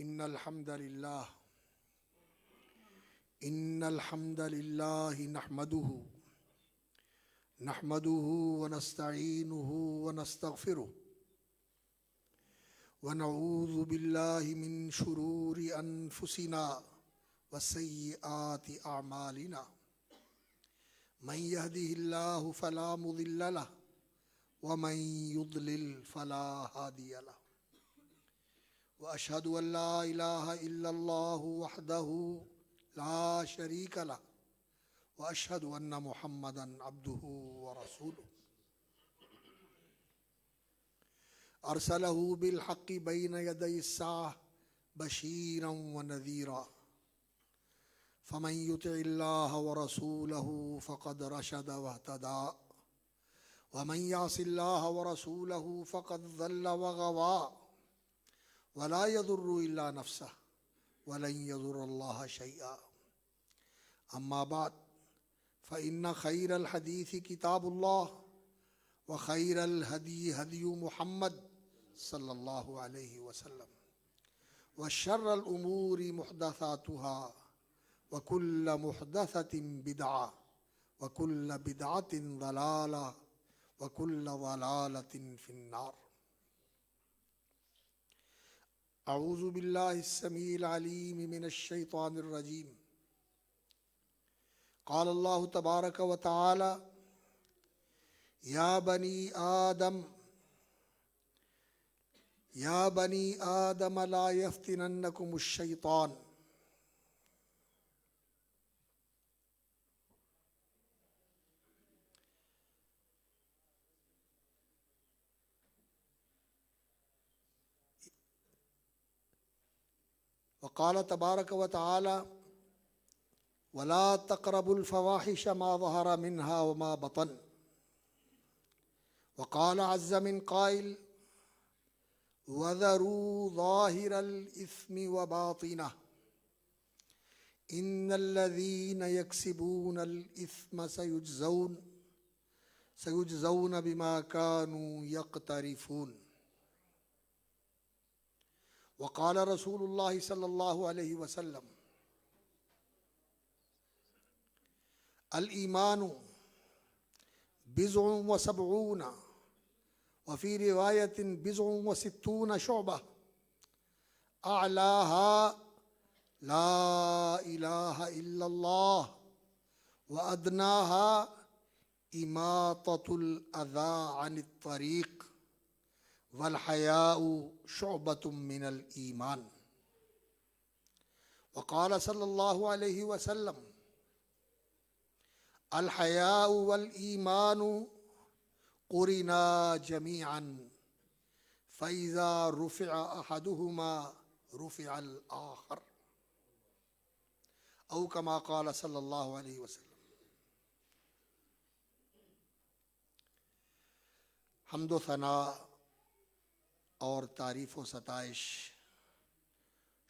إن الحمد لله نحمده ونستعينه ونستغفره ونعوذ بالله من شرور أنفسنا وسيئات أعمالنا من يهده الله فلا مضل له ومن يضلل فلا هادي له وأشهد أن لا إله إلا الله وحده لا شريك له وأشهد أن محمدا عبده ورسوله أرسله بالحق بين يدي الساعة بشيرا ونذيرا فمن يطع الله ورسوله فقد رشد واهتدى ومن يعص الله ورسوله فقد ضل وغوى ولا يضر إلا نفسه ولن يضر الله شيئا أما بعد فإن خير الحديث كتاب الله وخير الهدي هدي محمد صلى الله عليه وسلم وشر الأمور محدثاتها وكل محدثة بدعة وكل بدعة ضلالة وكل ضلالة في النار أعوذ بالله السميع العليم من الشيطان الرجيم قال الله تبارك وتعالى يا بني آدم لا يفتننكم الشيطان وقال تبارك وتعالى ولا تقربوا الفواحش ما ظهر منها وما بطن وقال عز من قائل وذروا ظاهر الإثم وباطنه إن الذين يكسبون الإثم سيجزون بما كانوا يقترفون وقال رسول الله صلى الله عليه وسلم الإيمان بضع وسبعون وفي رواية بضع وستون شعبة أعلاها لا إله إلا الله وأدناها إماطة الأذى عن الطريق والحياء شعبة من الإيمان وقال صلى الله عليه وسلم الحياء والإيمان قرنا جميعا فإذا رفع أحدهما رفع الآخر أو كما قال صلی اللہ علیہ وسلم۔ حمد و ثناء اور تعریف و ستائش،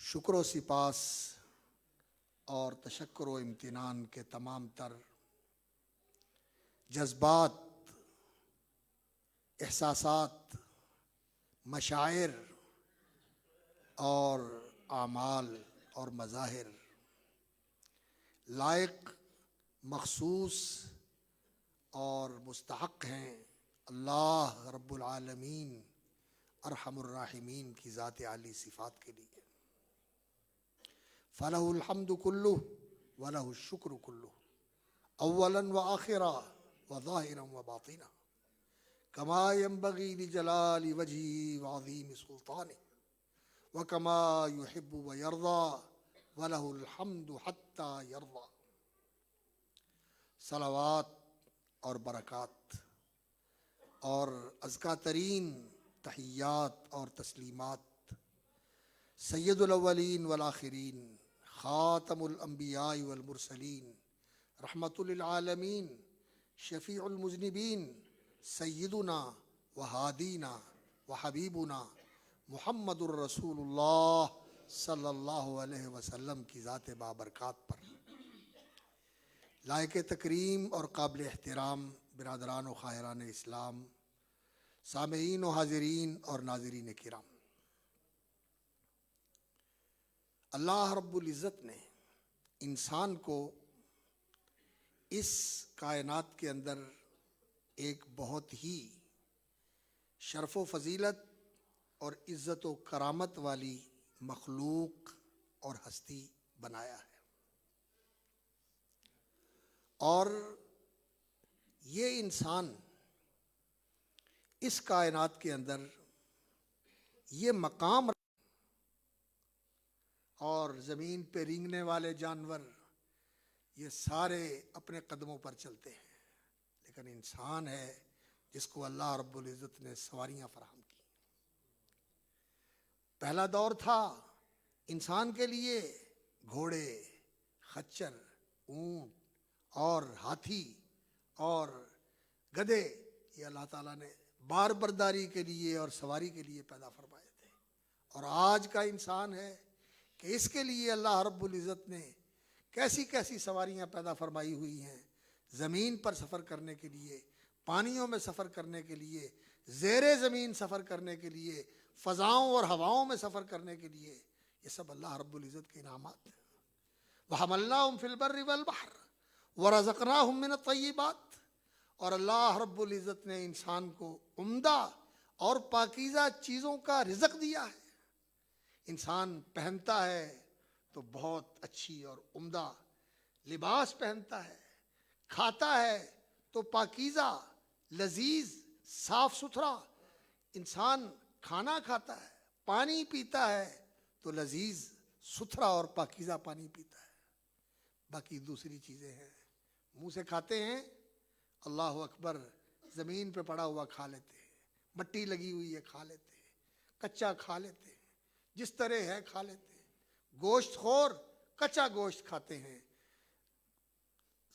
شکر و سپاس اور تشکر و امتنان کے تمام تر جذبات، احساسات، مشاعر اور اعمال اور مظاہر لائق، مخصوص اور مستحق ہیں اللہ رب العالمین ارحم الراحمین کی ذات عالی صفات کے لیے۔ فلہ الحمد کلہ ولہ الشکر کلہ اولا وآخرا وظاہرا وباطنا کما ينبغی لجلال وجہہ وعظیم سلطانہ وکما یحب ویرضی وَلَهُ الْحَمْدُ حَتَّى يَرْضَى۔ صلوات اور برکات اور ازکا ترین تحیات اور تسلیمات سید الاولین والآخرین، خاتم الانبیاء والمرسلین، رحمت للعالمین، شفیع المذنبین، سیدنا وہادینا وحبیبنا محمد الرسول اللہ صلی اللہ علیہ وسلم کی ذات بابرکات پر لائق تکریم اور قابل احترام برادران و خواہران اسلام، سامعین و حاضرین اور ناظرین کرام، اللہ رب العزت نے انسان کو اس کائنات کے اندر ایک بہت ہی شرف و فضیلت اور عزت و کرامت والی مخلوق اور ہستی بنایا ہے، اور یہ انسان اس کائنات کے اندر یہ مقام، اور زمین پہ رینگنے والے جانور یہ سارے اپنے قدموں پر چلتے ہیں، لیکن انسان ہے جس کو اللہ رب العزت نے سواریاں فراہم کی۔ پہلا دور تھا انسان کے لیے گھوڑے، خچر، اونٹ اور ہاتھی اور گدھے، یہ اللہ تعالیٰ نے بار برداری کے لیے اور سواری کے لیے پیدا فرمائے تھے، اور آج کا انسان ہے کہ اس کے لیے اللہ رب العزت نے کیسی کیسی سواریاں پیدا فرمائی ہوئی ہیں، زمین پر سفر کرنے کے لیے، پانیوں میں سفر کرنے کے لیے، زیر زمین سفر کرنے کے لیے، فضاؤں اور ہواؤں میں سفر کرنے کے لیے، یہ سب اللہ رب العزت کے انعامات ہیں۔ وَحَمَلْنَاهُمْ فِي الْبَرِّ وَالْبَحْرِ وَرَزَقْنَاهُمْ مِنَ الطَّيِّبَاتِ، اور اللہ رب العزت نے انسان کو عمدہ اور پاکیزہ چیزوں کا رزق دیا ہے۔ انسان پہنتا ہے تو بہت اچھی اور عمدہ لباس پہنتا ہے، کھاتا ہے تو پاکیزہ، لذیذ، صاف ستھرا انسان کھانا کھاتا ہے، پانی پیتا ہے تو لذیذ، ستھرا اور پاکیزہ پانی پیتا ہے۔ باقی دوسری چیزیں ہیں، منہ سے کھاتے ہیں، اللہ اکبر، زمین پہ پڑا ہوا کھا لیتے ہیں، مٹی لگی ہوئی ہے کھا لیتے ہیں، کچا کھا لیتے ہیں، جس طرح ہے کھا لیتے ہیں، گوشت خور کچا گوشت کھاتے ہیں،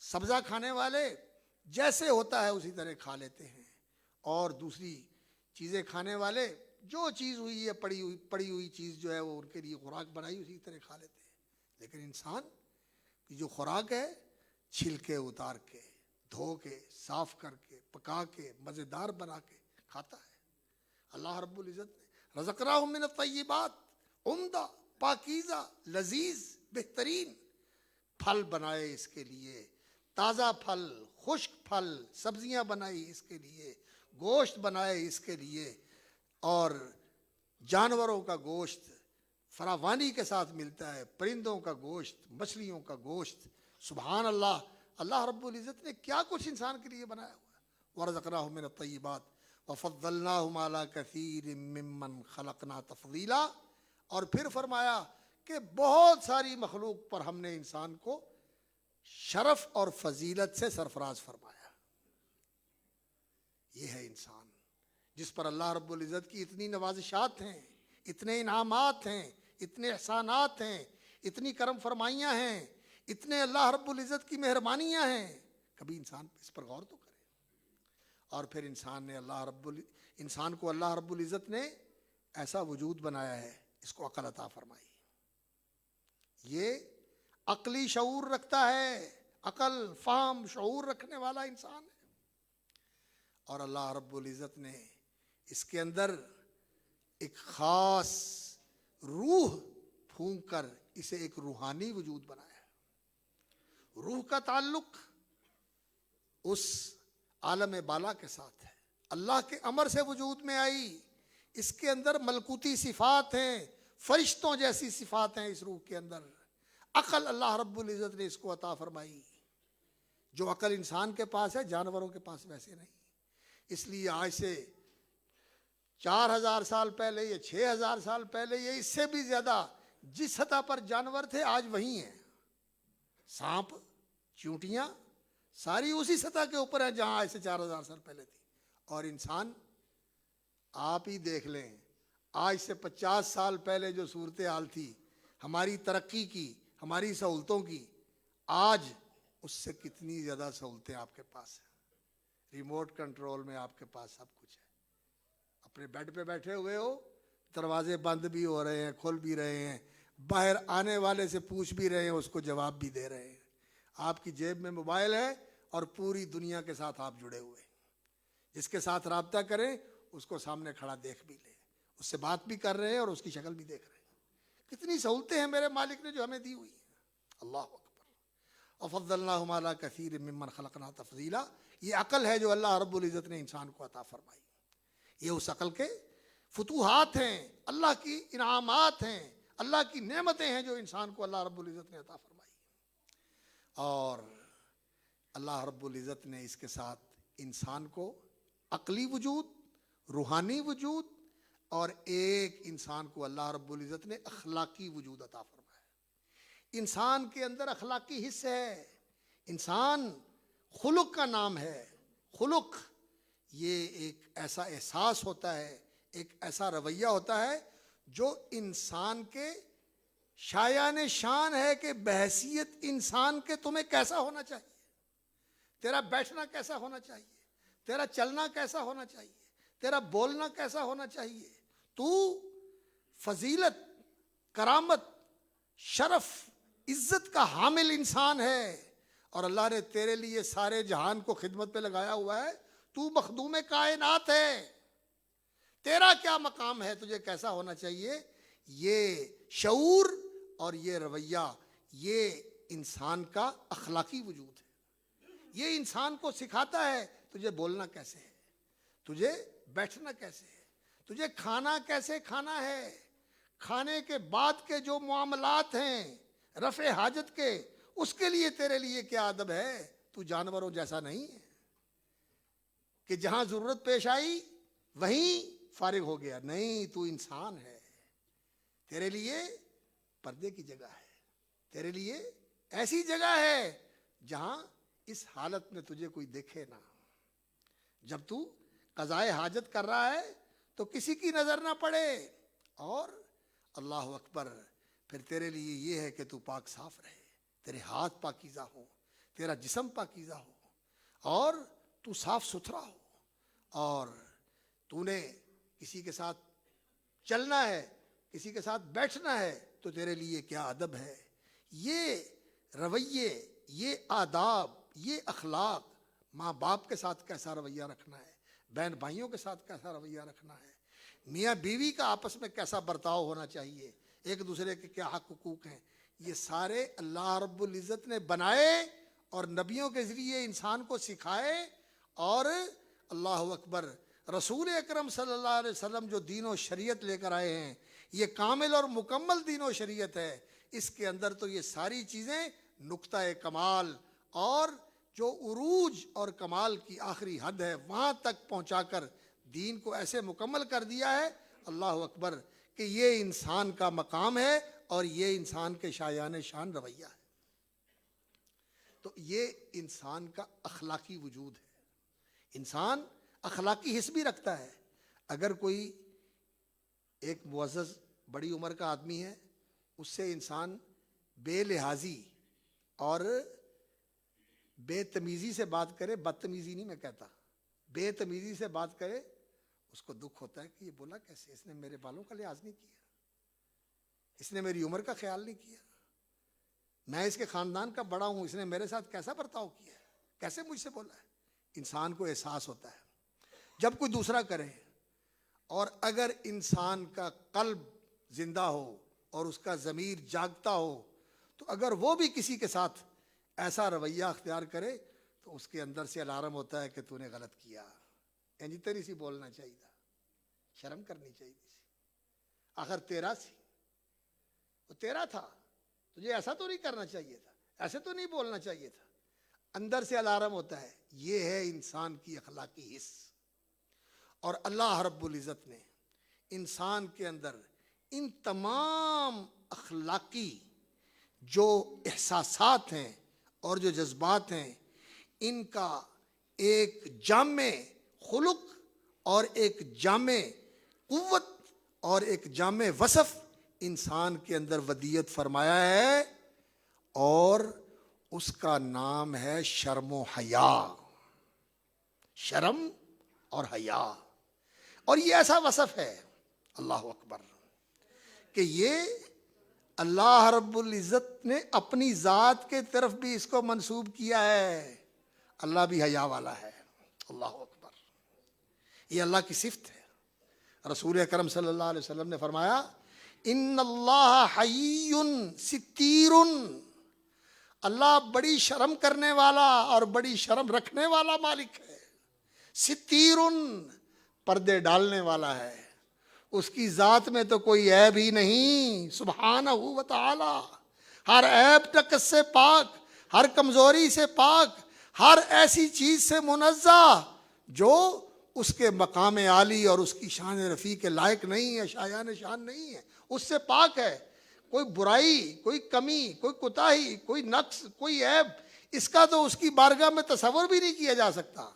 سبزہ کھانے والے جیسے ہوتا ہے اسی طرح کھا لیتے ہیں، اور دوسری چیزیں کھانے والے جو چیز ہوئی ہے پڑی ہوئی چیز جو ہے وہ ان کے لیے خوراک بنائی اسی طرح کھا لیتے ہیں۔ لیکن انسان کی جو خوراک ہے، چھلکے اتار کے، دھو کے، صاف کر کے، پکا کے، مزیدار بنا کے کھاتا ہے۔ اللہ رب العزت نے رزقناہم من الطیبات، عمدہ، پاکیزہ، لذیذ، بہترین پھل بنائے اس کے لیے، تازہ پھل، خشک پھل، سبزیاں بنائی اس کے لیے، گوشت بنائے اس کے لیے، اور جانوروں کا گوشت فراوانی کے ساتھ ملتا ہے، پرندوں کا گوشت، مچھلیوں کا گوشت۔ سبحان اللہ، اللہ رب العزت نے کیا کچھ انسان کے لیے بنایا ہوا ہے۔ وَرَزَقْنَاهُم مِّنَ الطَّيِّبَاتِ وَفَضَّلْنَاهُمْ عَلَىٰ كَثِيرٍ مِّمَّنْ خَلَقْنَا تَفْضِيلًا، اور پھر فرمایا کہ بہت ساری مخلوق پر ہم نے انسان کو شرف اور فضیلت سے سرفراز فرمایا۔ یہ ہے انسان جس پر اللہ رب العزت کی اتنی نوازشات ہیں، اتنے انعامات ہیں، اتنے احسانات ہیں، اتنی کرم فرمائیاں ہیں، اتنے اللہ رب العزت کی مہربانیاں ہیں، کبھی انسان اس پر غور تو کرے۔ اور پھر انسان کو اللہ رب العزت نے ایسا وجود بنایا ہے، اس کو عقل عطا فرمائی، یہ عقلی شعور رکھتا ہے، عقل، فہم، شعور رکھنے والا انسان ہے، اور اللہ رب العزت نے اس کے اندر ایک خاص روح پھونک کر اسے ایک روحانی وجود بنایا ہے۔ روح کا تعلق اس عالم بالا کے ساتھ ہے، اللہ کے امر سے وجود میں آئی، اس کے اندر ملکوتی صفات ہیں، فرشتوں جیسی صفات ہیں اس روح کے اندر۔ عقل اللہ رب العزت نے اس کو عطا فرمائی، جو عقل انسان کے پاس ہے جانوروں کے پاس ویسے نہیں۔ اس لیے آج سے 4000 سال پہلے یا 6000 سال پہلے یا اس سے بھی زیادہ جس سطح پر جانور تھے آج وہی ہیں۔ سانپ، چیونٹیاں ساری اسی سطح کے اوپر ہیں جہاں آج سے 4000 سال پہلے تھی، اور انسان آپ ہی دیکھ لیں، آج سے 50 سال پہلے جو صورتحال تھی ہماری ترقی کی، ہماری سہولتوں کی، آج اس سے کتنی زیادہ سہولتیں آپ کے پاس ہیں۔ ریموٹ کنٹرول میں آپ کے پاس سب کچھ ہے، اپنے بیڈ پہ بیٹھے ہوئے ہو، دروازے بند بھی ہو رہے ہیں، کھل بھی رہے ہیں، باہر آنے والے سے پوچھ بھی رہے ہیں، اس کو جواب بھی دے رہے ہیں۔ آپ کی جیب میں موبائل ہے اور پوری دنیا کے ساتھ آپ جڑے ہوئے ہیں، جس کے ساتھ رابطہ کریں اس کو سامنے کھڑا دیکھ بھی لیں، اس سے بات بھی کر رہے ہیں اور اس کی شکل بھی دیکھ رہے ہیں۔ کتنی سہولتیں ہیں میرے مالک نے جو ہمیں دی ہوئی ہیں. اللہ اکبر. وفضلناہم علی کثیر ممن خلقنا تفضیلا. یہ عقل ہے جو اللہ رب العزت نے انسان کو عطا فرمائی. یہ اس عقل کے فتوحات ہیں، اللہ کی انعامات ہیں، اللہ کی نعمتیں ہیں جو انسان کو اللہ رب العزت نے عطا فرمائی. اور اللہ رب العزت نے اس کے ساتھ انسان کو عقلی وجود، روحانی وجود، اور ایک انسان کو اللہ رب العزت نے اخلاقی وجود عطا فرمایا. انسان کے اندر اخلاقی حص ہے. انسان خلق کا نام ہے. خلق یہ ایک ایسا احساس ہوتا ہے، ایک ایسا رویہ ہوتا ہے جو انسان کے شایان شان ہے کہ بحیثیت انسان کے تمہیں کیسا ہونا چاہیے، تیرا بیٹھنا کیسا ہونا چاہیے، تیرا چلنا کیسا ہونا چاہیے، تیرا بولنا کیسا ہونا چاہیے. تو فضیلت، کرامت، شرف، عزت کا حامل انسان ہے، اور اللہ نے تیرے لیے سارے جہان کو خدمت پہ لگایا ہوا ہے. تو مخدوم کائنات ہے. تیرا کیا مقام ہے، تجھے کیسا ہونا چاہیے، یہ شعور اور یہ رویہ یہ انسان کا اخلاقی وجود ہے. یہ انسان کو سکھاتا ہے تجھے بولنا کیسے ہے، تجھے بیٹھنا کیسے ہے، تجھے کھانا کیسے کھانا ہے، کھانے کے بعد کے جو معاملات ہیں رفع حاجت کے، اس کے لیے تیرے لیے کیا ادب ہے. تو جانوروں جیسا نہیں ہے کہ جہاں ضرورت پیش آئی وہیں فارغ ہو گیا. نہیں، تو انسان ہے. تیرے لیے پردے کی جگہ ہے، تیرے لیے ایسی جگہ ہے جہاں اس حالت میں تجھے کوئی دیکھے نہ. جب تو قضائے حاجت کر رہا ہے تو کسی کی نظر نہ پڑے. اور اللہ اکبر، پھر تیرے لیے یہ ہے کہ تو پاک صاف رہے، تیرے ہاتھ پاکیزہ ہو، تیرا جسم پاکیزہ ہو، اور تو صاف ستھرا ہو. اور تو نے کسی کے ساتھ چلنا ہے، کسی کے ساتھ بیٹھنا ہے تو تیرے لیے کیا ادب ہے. یہ رویے، یہ آداب، یہ اخلاق، ماں باپ کے ساتھ کیسا رویہ رکھنا ہے، بہن بھائیوں کے ساتھ کیسا رویہ رکھنا ہے، میاں بیوی کا آپس میں کیسا برتاؤ ہونا چاہیے، ایک دوسرے کے کیا حق حقوق ہیں، یہ سارے اللہ رب العزت نے بنائے اور نبیوں کے ذریعے انسان کو سکھائے. اور اللہ اکبر، رسول اکرم صلی اللہ علیہ وسلم جو دین و شریعت لے کر آئے ہیں، یہ کامل اور مکمل دین و شریعت ہے. اس کے اندر تو یہ ساری چیزیں نقطہ کمال اور جو عروج اور کمال کی آخری حد ہے وہاں تک پہنچا کر دین کو ایسے مکمل کر دیا ہے. اللہ اکبر، کہ یہ انسان کا مقام ہے اور یہ انسان کے شایان شان رویہ ہے. تو یہ انسان کا اخلاقی وجود ہے. انسان اخلاقی حس بھی رکھتا ہے. اگر کوئی ایک معزز بڑی عمر کا آدمی ہے، اس سے انسان بے لحاظی اور بے تمیزی سے بات کرے، بدتمیزی نہیں میں کہتا، بے تمیزی سے بات کرے، اس کو دکھ ہوتا ہے کہ یہ بولا کیسے، اس نے میرے بالوں کا لحاظ نہیں کیا، اس نے میری عمر کا خیال نہیں کیا، میں اس کے خاندان کا بڑا ہوں، اس نے میرے ساتھ کیسا برتاؤ کیا ہے، کیسے مجھ سے بولا ہے. انسان کو احساس ہوتا ہے جب کوئی دوسرا کرے. اور اگر انسان کا قلب زندہ ہو اور اس کا ضمیر جاگتا ہو تو اگر وہ بھی کسی کے ساتھ ایسا رویہ اختیار کرے تو اس کے اندر سے الارم ہوتا ہے کہ تو نے غلط کیا، اینجی تیری سی بولنا چاہیے تھا، شرم کرنی چاہیے تھی، آخر تیرا سی، وہ تیرا تھا، تجھے ایسا تو نہیں کرنا چاہیے تھا، ایسے تو نہیں بولنا چاہیے تھا. اندر سے الارم ہوتا ہے. یہ ہے انسان کی اخلاقی حس. اور اللہ رب العزت نے انسان کے اندر ان تمام اخلاقی جو احساسات ہیں اور جو جذبات ہیں، ان کا ایک جامع خلق اور ایک جامع قوت اور ایک جامع وصف انسان کے اندر ودیت فرمایا ہے، اور اس کا نام ہے شرم و حیا. شرم اور حیا. اور یہ ایسا وصف ہے، اللہ اکبر، کہ یہ اللہ رب العزت نے اپنی ذات کے طرف بھی اس کو منسوب کیا ہے. اللہ بھی حیا والا ہے. اللہ اکبر، یہ اللہ کی صفت ہے. رسول اکرم صلی اللہ علیہ وسلم نے فرمایا ان اللہ حی ستیر، اللہ بڑی شرم کرنے والا اور بڑی شرم رکھنے والا مالک ہے. ستیر، پردے ڈالنے والا ہے. اس کی ذات میں تو کوئی عیب ہی نہیں سبحانہ و تعالی. ہر عیب نقص سے پاک، ہر کمزوری سے پاک، ہر ایسی چیز سے منزہ جو اس کے مقام عالی اور اس کی شان رفیع کے لائق نہیں ہے، شایان شان نہیں ہے، اس سے پاک ہے. کوئی برائی، کوئی کمی، کوئی کوتاہی، کوئی نقص، کوئی عیب، اس کا تو اس کی بارگاہ میں تصور بھی نہیں کیا جا سکتا.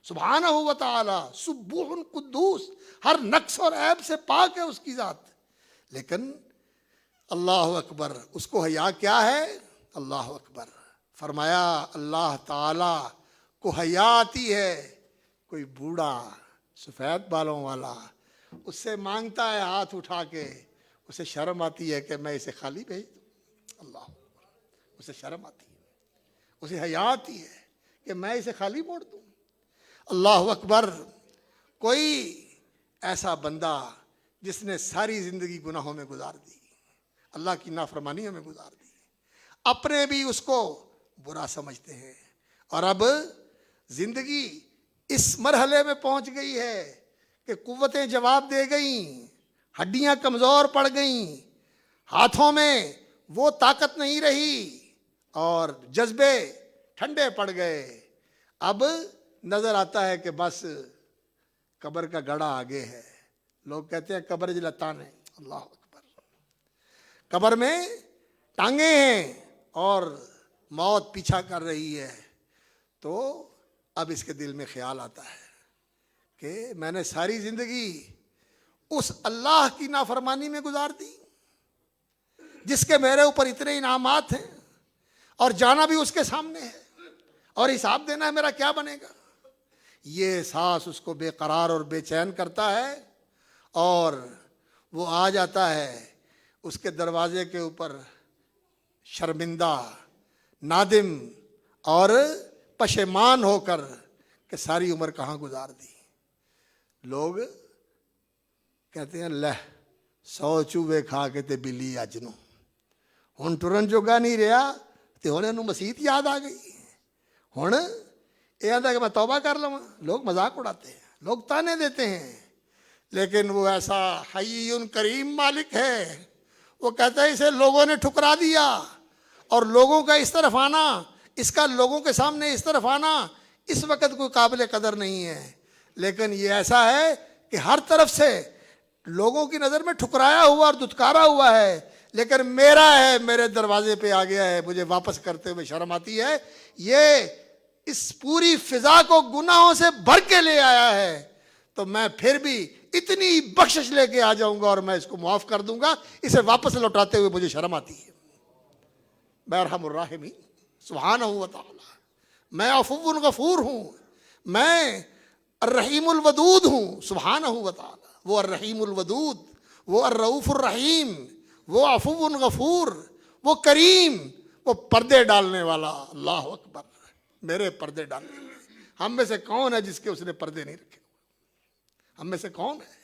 سبحانہ و تعالی سبوح قدوس، ہر نقص اور عیب سے پاک ہے اس کی ذات. لیکن اللہ اکبر، اس کو حیا کیا ہے؟ اللہ اکبر. فرمایا اللہ تعالی کو حیا آتی ہے. کوئی بوڑھا سفید بالوں والا اس سے مانگتا ہے ہاتھ اٹھا کے، اسے شرم آتی ہے کہ میں اسے خالی بھیج دوں. اللہ اکبر. اسے شرم آتی ہے، اسے حیا آتی ہے کہ میں اسے خالی موڑ دوں. اللہ اکبر. کوئی ایسا بندہ جس نے ساری زندگی گناہوں میں گزار دی، اللہ کی نافرمانیوں میں گزار دی، اپنے بھی اس کو برا سمجھتے ہیں، اور اب زندگی اس مرحلے میں پہنچ گئی ہے کہ قوتیں جواب دے گئیں، ہڈیاں کمزور پڑ گئیں، ہاتھوں میں وہ طاقت نہیں رہی اور جذبے ٹھنڈے پڑ گئے. اب نظر آتا ہے کہ بس قبر کا گڑھا آگے ہے. لوگ کہتے ہیں قبر جلتان ہے. اللہ اکبر. قبر میں ٹانگیں ہیں اور موت پیچھا کر رہی ہے. تو اب اس کے دل میں خیال آتا ہے کہ میں نے ساری زندگی اس اللہ کی نافرمانی میں گزار دی جس کے میرے اوپر اتنے انعامات ہیں، اور جانا بھی اس کے سامنے ہے، اور حساب دینا ہے میرا کیا بنے گا. یہ احساس اس کو بے قرار اور بے چین کرتا ہے، اور وہ آ جاتا ہے اس کے دروازے کے اوپر شرمندہ، نادم اور پشیمان ہو کر کہ ساری عمر کہاں گزار دی. لوگ کہتے ہیں لہ 100 چوہے کھا کے تے بلی اج نو ہن ٹرن جوگا نہیں رہا تے ہن اینوں مسیت یاد آ گئی. ہن یہ آتا کہ میں توبہ کر لوں. لوگ مذاق اڑاتے ہیں، لوگ تانے دیتے ہیں، لیکن وہ ایسا حی کریم مالک ہے، وہ کہتا ہے اسے لوگوں نے ٹھکرا دیا، اور لوگوں کا اس طرف آنا، اس کا لوگوں کے سامنے اس طرف آنا اس وقت کوئی قابل قدر نہیں ہے. لیکن یہ ایسا ہے کہ ہر طرف سے لوگوں کی نظر میں ٹھکرایا ہوا اور دھتکارا ہوا ہے، لیکن میرا ہے، میرے دروازے پہ آ گیا ہے، مجھے واپس کرتے ہوئے شرم آتی ہے. یہ اس پوری فضا کو گناہوں سے بھر کے لے آیا ہے، تو میں پھر بھی اتنی بخشش لے کے آ جاؤں گا اور میں اس کو معاف کر دوں گا. اسے واپس لوٹاتے ہوئے مجھے شرم آتی ہے. میں ارحم الراحمین سبحانہ و تعالی. میں عفو غفور ہوں، میں الرحیم الودود ہوں سبحانہ و تعالی. وہ الرحیم الودود، وہ الرؤوف الرحیم، وہ عفو غفور، وہ کریم، وہ پردے ڈالنے والا. اللہ اکبر. میرے پردے ڈالنے والے. ہم میں سے کون ہے جس کے اس نے پردے نہیں رکھے؟ ہم میں سے کون ہے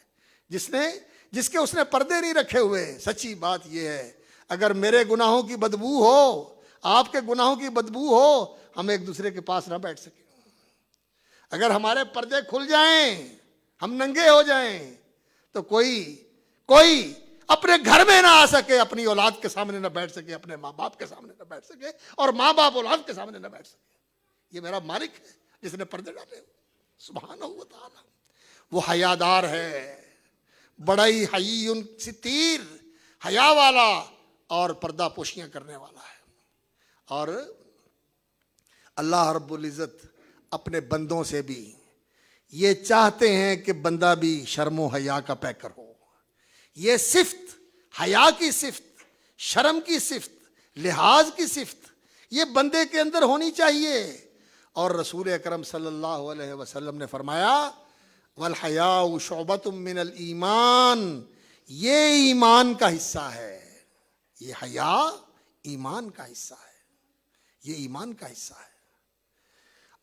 جس کے اس نے پردے نہیں رکھے ہوئے؟ سچی بات یہ ہے، اگر میرے گناہوں کی بدبو ہو، آپ کے گناہوں کی بدبو ہو، ہم ایک دوسرے کے پاس نہ بیٹھ سکیں. اگر ہمارے پردے کھل جائیں، ہم ننگے ہو جائیں، تو کوئی اپنے گھر میں نہ آ سکے، اپنی اولاد کے سامنے نہ بیٹھ سکے، اپنے ماں باپ کے سامنے نہ بیٹھ سکے، اور ماں باپ اولاد کے سامنے نہ بیٹھ سکے. یہ میرا مالک ہے جس نے پردے ڈالے سبحانہ و تعالی. وہ حیادار ہے، بڑا ہی حی ستیر، حیا والا اور پردہ پوشیاں کرنے والا ہے. اور اللہ رب العزت اپنے بندوں سے بھی یہ چاہتے ہیں کہ بندہ بھی شرم و حیا کا پیکر ہو. یہ صفت، حیا کی صفت، شرم کی صفت، لحاظ کی صفت یہ بندے کے اندر ہونی چاہیے. اور رسول اکرم صلی اللہ علیہ وسلم نے فرمایا والحیاء شعبۃ من الایمان، یہ ایمان کا حصہ ہے. یہ حیا ایمان کا حصہ ہے، یہ ایمان کا حصہ ہے.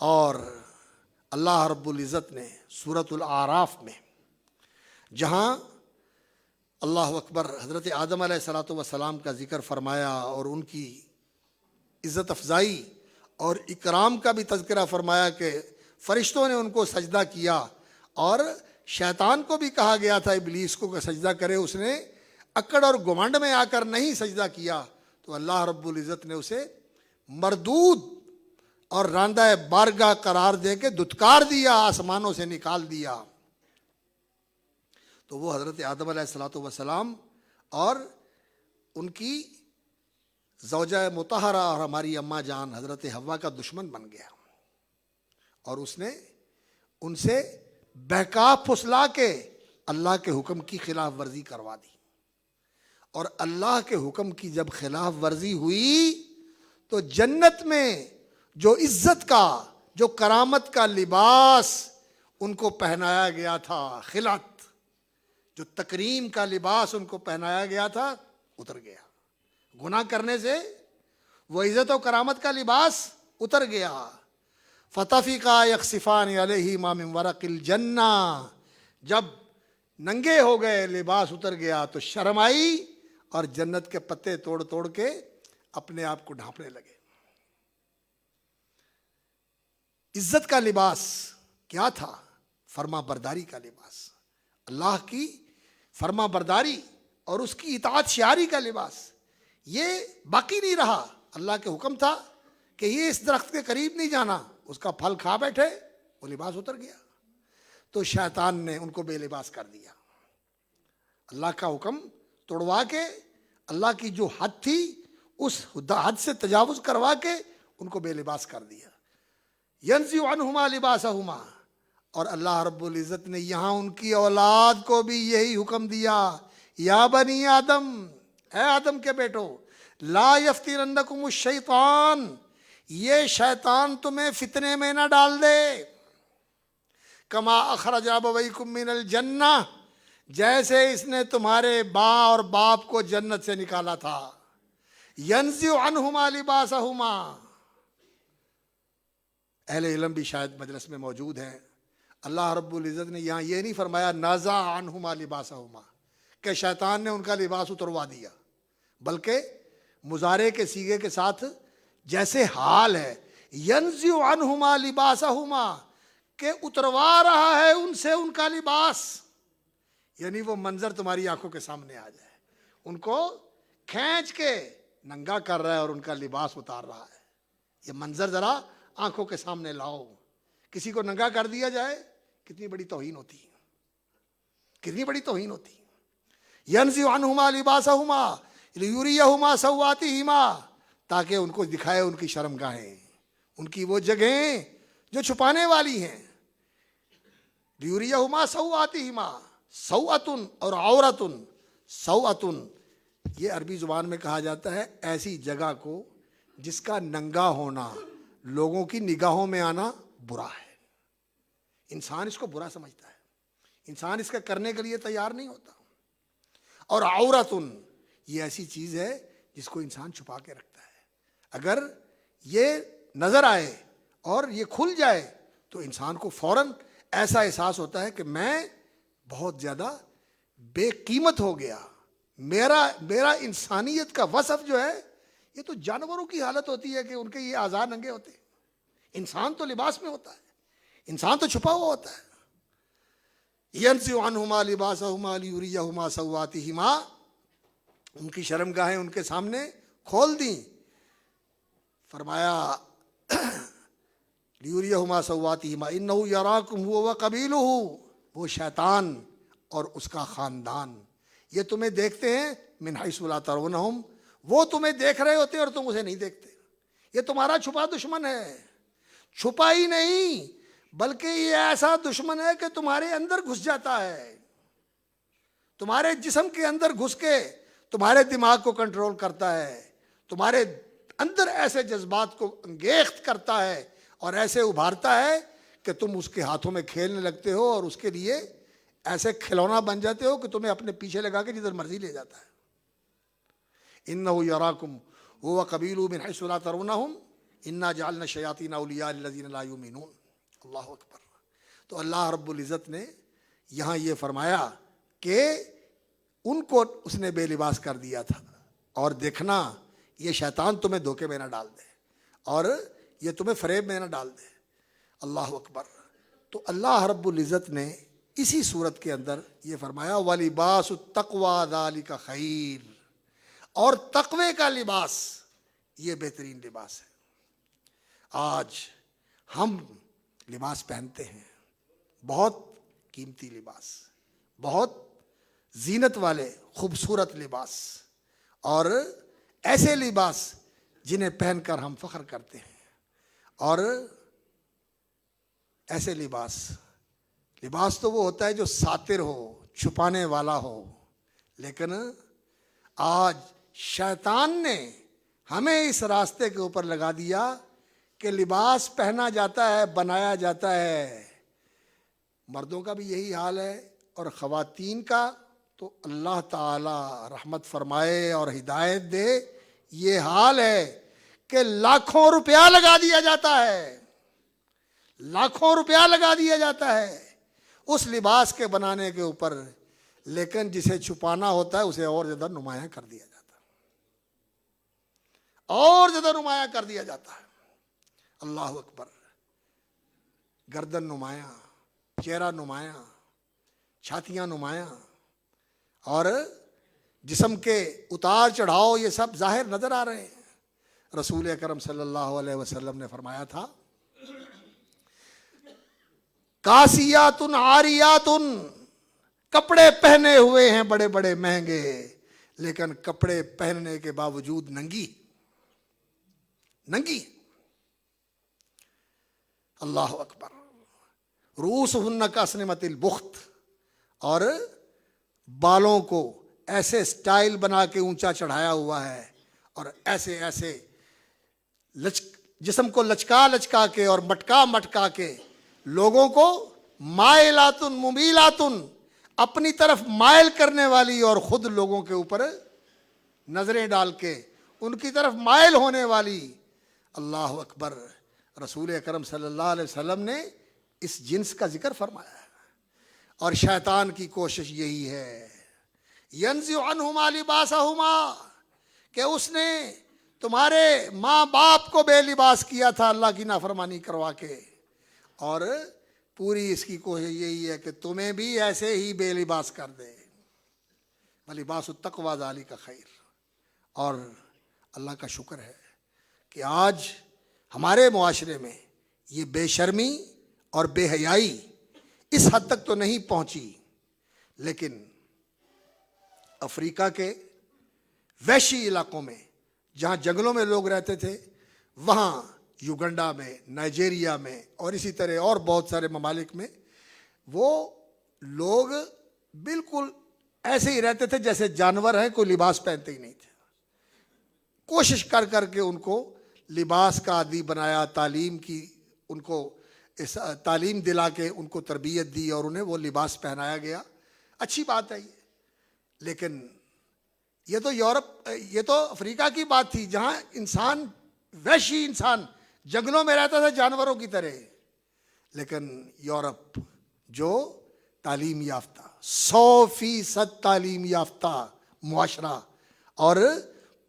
اور اللہ رب العزت نے سورۃ الاعراف میں جہاں اللہ اکبر. حضرت آدم علیہ الصلوۃ والسلام کا ذکر فرمایا اور ان کی عزت افزائی اور اکرام کا بھی تذکرہ فرمایا کہ فرشتوں نے ان کو سجدہ کیا، اور شیطان کو بھی کہا گیا تھا ابلیس کو کہ سجدہ کرے، اس نے اکڑ اور گھمنڈ میں آ کر نہیں سجدہ کیا، تو اللہ رب العزت نے اسے مردود اور راندہ بارگاہ قرار دے کے دھتکار دیا، آسمانوں سے نکال دیا. تو وہ حضرت آدم علیہ الصلوۃ والسلام اور ان کی زوجہ مطہرہ اور ہماری اماں جان حضرت حوا کا دشمن بن گیا، اور اس نے ان سے بہکا پھسلا کے اللہ کے حکم کی خلاف ورزی کروا دی. اور اللہ کے حکم کی جب خلاف ورزی ہوئی تو جنت میں جو عزت کا، جو کرامت کا لباس ان کو پہنایا گیا تھا، خلعت، جو تکریم کا لباس ان کو پہنایا گیا تھا، اتر گیا. گناہ کرنے سے وہ عزت و کرامت کا لباس اتر گیا. فطفقا یخصفان علیہما من ورق الجنہ، جب ننگے ہو گئے، لباس اتر گیا، تو شرم آئی اور جنت کے پتے توڑ توڑ کے اپنے آپ کو ڈھانپنے لگے. عزت کا لباس کیا تھا؟ فرما برداری کا لباس، اللہ کی فرما برداری اور اس کی اطاعت شعاری کا لباس. یہ باقی نہیں رہا. اللہ کے حکم تھا کہ یہ اس درخت کے قریب نہیں جانا، اس کا پھل کھا بیٹھے، وہ لباس اتر گیا. تو شیطان نے ان کو بے لباس کر دیا. اللہ کا حکم توڑوا کے، اللہ کی جو حد تھی اس حد سے تجاوز کروا کے ان کو بے لباس کر دیا. ینزع عنہما لباسہما، اور اللہ رب العزت نے یہاں ان کی اولاد کو بھی یہی حکم دیا، یا بنی آدم، اے آدم کے بیٹو، لا یفتننکم الشیطان، یہ شیطان تمہیں فتنے میں نہ ڈال دے. کما اخرج ابویکم من الجنہ، جیسے اس نے تمہارے ماں اور باپ کو جنت سے نکالا تھا. ینزع عنہما لباسہما. اہل علم بھی شاید مجلس میں موجود ہیں. اللہ رب العزت نے یہاں یہ نہیں فرمایا نازع عنہما لباسہما کہ شیطان نے ان کا لباس اتروا دیا، بلکہ مضارع کے صیغے کے ساتھ جیسے حال ہے، ینزع عنہما لباسہما، کہ اتروا رہا ہے ان سے ان کا لباس. یعنی وہ منظر تمہاری آنکھوں کے سامنے آ جائے، ان کو کھینچ کے ننگا کر رہا ہے اور ان کا لباس اتار رہا ہے. یہ منظر ذرا آنکھوں کے سامنے لاؤ. کسی کو ننگا کر دیا جائے کتنی بڑی توہین ہوتی ہے، کتنی بڑی توہین ہوتی ہے. ینزع عنہما لباسہما لیریہما سوآتہما، تاکہ ان کو دکھائے ان کی شرمگاہیں، ان کی وہ جگہیں جو چھپانے والی ہیں. لیریہما سوآتہما، سوءتن اور عورتن. سوءتن یہ عربی زبان میں کہا جاتا ہے ایسی جگہ کو جس کا ننگا ہونا، لوگوں کی نگاہوں میں آنا برا ہے. انسان اس کو برا سمجھتا ہے، انسان اس کا کرنے کے لیے تیار نہیں ہوتا. اور عورتن یہ ایسی چیز ہے جس کو انسان چھپا کے رکھتا ہے. اگر یہ نظر آئے اور یہ کھل جائے تو انسان کو فوراً ایسا احساس ہوتا ہے کہ میں بہت زیادہ بے قیمت ہو گیا. میرا انسانیت کا وصف جو ہے، یہ تو جانوروں کی حالت ہوتی ہے کہ ان کے یہ اعضاء ننگے ہوتے ہیں. انسان تو لباس میں ہوتا ہے، انسان تو چھپا ہوا ہوتا ہے. ینزع عنہما لباسہما لیریہما سوآتہما، ان کی شرمگاہیں ان کے سامنے کھول دیں. فرمایا لیریہما سوآتہما انہ یراکم هو وقبیلہ، وہ شیطان اور اس کا خاندان یہ تمہیں دیکھتے ہیں من حیث لا ترونہم، وہ تمہیں دیکھ رہے ہوتے ہیں اور تم اسے نہیں دیکھتے. یہ تمہارا چھپا دشمن ہے. چھپا ہی نہیں بلکہ یہ ایسا دشمن ہے کہ تمہارے اندر گھس جاتا ہے، تمہارے جسم کے اندر گھس کے تمہارے دماغ کو کنٹرول کرتا ہے، تمہارے اندر ایسے جذبات کو انگیخت کرتا ہے اور ایسے ابھارتا ہے کہ تم اس کے ہاتھوں میں کھیلنے لگتے ہو اور اس کے لیے ایسے کھلونا بن جاتے ہو کہ تمہیں اپنے پیچھے لگا کے جدھر مرضی لے جاتا ہے. انہ یراکم هو قبیلہ من حیث لا ترونہم انا جعلنا الشیاطین اولیاء للذین لا یؤمنون. اللہ اکبر. تو اللہ رب العزت نے یہاں یہ فرمایا کہ ان کو اس نے بے لباس کر دیا تھا. اور دیکھنا یہ شیطان تمہیں دھوکے میں نہ ڈال دے اور یہ تمہیں فریب میں نہ ڈال دے. اللہ اکبر. تو اللہ رب العزت نے اسی صورت کے اندر یہ فرمایا وَلِبَاسُ التَّقْوَىٰ ذَلِكَ خَيْرٌ، اور تقوی کا لباس یہ بہترین لباس ہے. آج ہم لباس پہنتے ہیں، بہت قیمتی لباس، بہت زینت والے خوبصورت لباس، اور ایسے لباس جنہیں پہن کر ہم فخر کرتے ہیں. اور ایسے لباس تو وہ ہوتا ہے جو ساتر ہو، چھپانے والا ہو. لیکن آج شیطان نے ہمیں اس راستے کے اوپر لگا دیا کہ لباس پہنا جاتا ہے، بنایا جاتا ہے. مردوں کا بھی یہی حال ہے اور خواتین کا تو اللہ تعالی رحمت فرمائے اور ہدایت دے، یہ حال ہے کہ لاکھوں روپیہ لگا دیا جاتا ہے، لاکھوں روپیہ لگا دیا جاتا ہے اس لباس کے بنانے کے اوپر. لیکن جسے چھپانا ہوتا ہے اسے اور زیادہ نمایاں کر دیا جاتا ہے، اور زیادہ نمایاں کر دیا جاتا ہے. اللہ اکبر. گردن نمایاں، چہرہ نمایاں، چھاتیاں نمایاں، اور جسم کے اتار چڑھاؤ یہ سب ظاہر نظر آ رہے ہیں. رسول اکرم صلی اللہ علیہ وسلم نے فرمایا تھا کاسیات عاریات، کپڑے پہنے ہوئے ہیں بڑے بڑے مہنگے، لیکن کپڑے پہننے کے باوجود ننگی. اللہ اکبر. رؤوسہن کاسنمۃ البخت، اور بالوں کو ایسے سٹائل بنا کے اونچا چڑھایا ہوا ہے اور ایسے جسم کو لچکا کے اور مٹکا کے لوگوں کو مائلات ممیلات، اپنی طرف مائل کرنے والی اور خود لوگوں کے اوپر نظریں ڈال کے ان کی طرف مائل ہونے والی. اللہ اکبر. رسول اکرم صلی اللہ علیہ وسلم نے اس جنس کا ذکر فرمایا ہے. اور شیطان کی کوشش یہی ہے ینزع عنہما لباسہما، کہ اس نے تمہارے ماں باپ کو بے لباس کیا تھا اللہ کی نافرمانی کروا کے، اور پوری اس کی کوشش یہی ہے کہ تمہیں بھی ایسے ہی بے لباس کر دے. وَلِبَاسُ التَّقْوَىٰ ذَلِكَ خَيْرٌ. اور اللہ کا شکر ہے کہ آج ہمارے معاشرے میں یہ بے شرمی اور بے حیائی اس حد تک تو نہیں پہنچی، لیکن افریقہ کے وحشی علاقوں میں جہاں جنگلوں میں لوگ رہتے تھے، وہاں یوگنڈا میں، نائجیریا میں، اور اسی طرح اور بہت سارے ممالک میں وہ لوگ بالکل ایسے ہی رہتے تھے جیسے جانور ہیں، کوئی لباس پہنتے ہی نہیں تھے. کوشش کر کے ان کو لباس کا عادی بنایا، تعلیم کی ان کو تعلیم دلا کے ان کو تربیت دی اور انہیں وہ لباس پہنایا گیا. اچھی بات ہے یہ. لیکن یہ تو افریقہ کی بات تھی جہاں وحشی انسان جنگلوں میں رہتا تھا جانوروں کی طرح. لیکن یورپ جو تعلیم یافتہ 100% تعلیم یافتہ معاشرہ اور